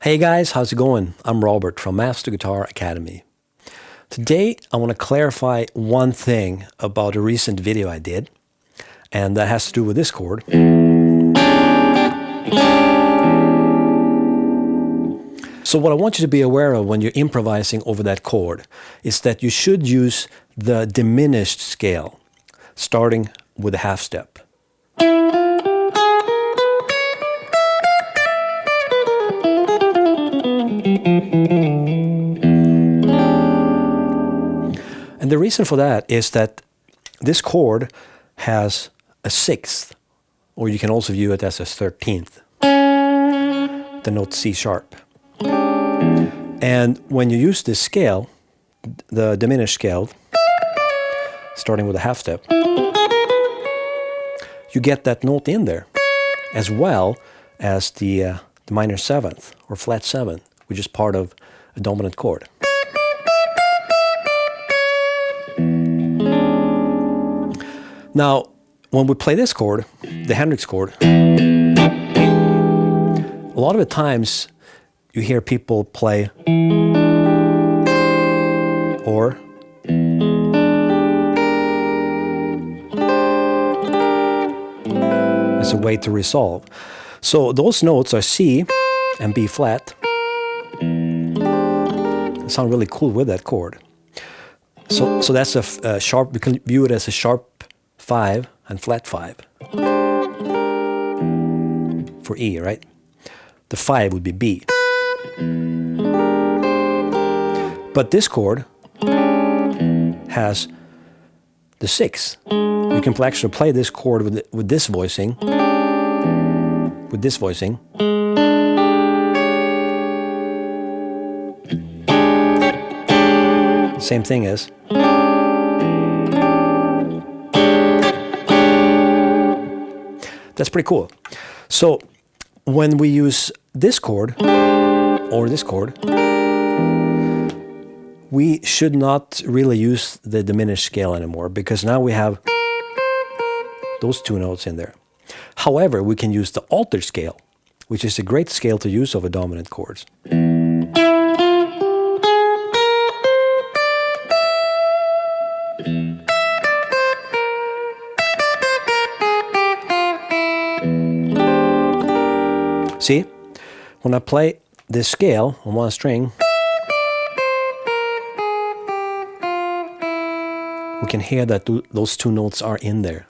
Hey guys, how's it going? I'm Robert from Master Guitar Academy. Today I want to clarify one thing about a recent video I did, and that has to do with this chord. So what I want you to be aware of when you're improvising over that chord is that you should use the diminished scale, starting with a half step. And the reason for that is that this chord has a sixth, or you can also view it as a 13th, the note C sharp. And when you use this scale, the diminished scale, starting with a half step, you get that note in there, as well as the minor seventh, or flat seventh, which is part of a dominant chord. Now, when we play this chord, the hendrix chord, a lot of the times you hear people play or as a way to resolve. So those notes are C and B flat. They sound really cool with that chord. So that's a sharp, we can view it as a sharp 5 and flat 5 for E, right? The 5 would be B. But this chord has the 6. You can actually play this chord with this voicing. With this voicing. Same thing as. That's pretty cool. So when we use this chord, or this chord, we should not really use the diminished scale anymore, because now we have those two notes in there. However, we can use the altered scale, which is a great scale to use over dominant chords. See, when I play this scale on one string, we can hear that those two notes are in there.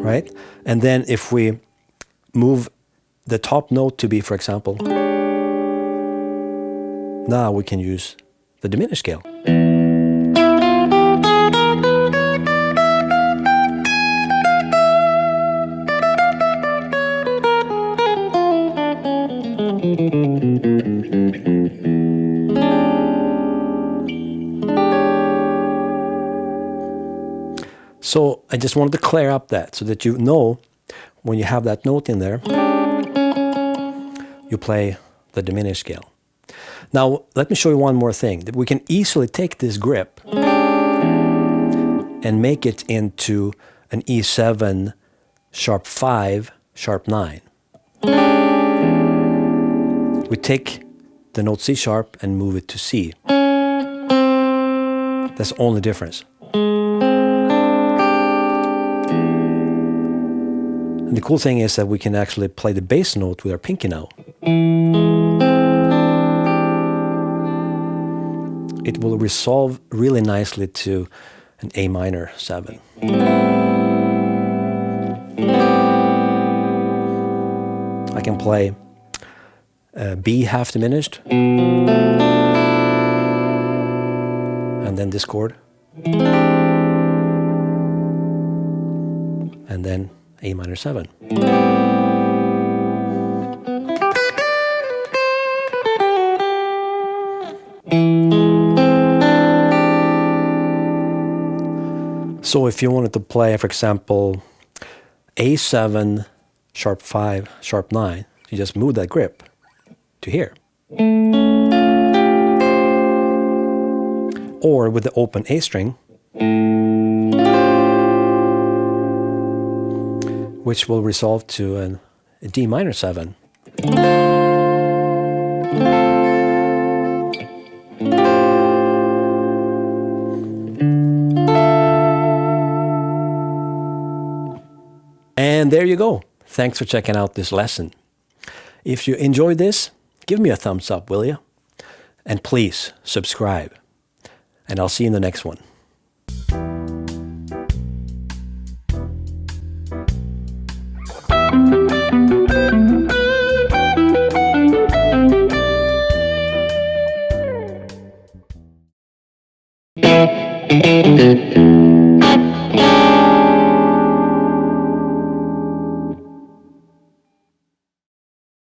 Right? And then if we move the top note to be, for example, now we can use the diminished scale. So I just wanted to clear up that so that you know when you have that note in there, you play the diminished scale. Now let me show you one more thing, that we can easily take this grip and make it into an E7 sharp 5 sharp 9. We take the note C sharp and move it to C. That's the only difference. And the cool thing is that we can actually play the bass note with our pinky now. It will resolve really nicely to an A minor 7. I can play B half diminished, and then this chord, and then A minor 7. So if you wanted to play, for example, A7 sharp 5 sharp 9, you just move that grip to here. Or with the open A string, which will resolve to a D minor 7. And there you go. Thanks for checking out this lesson. If you enjoyed this, give me a thumbs up, will you? And please subscribe. And I'll see you in the next one.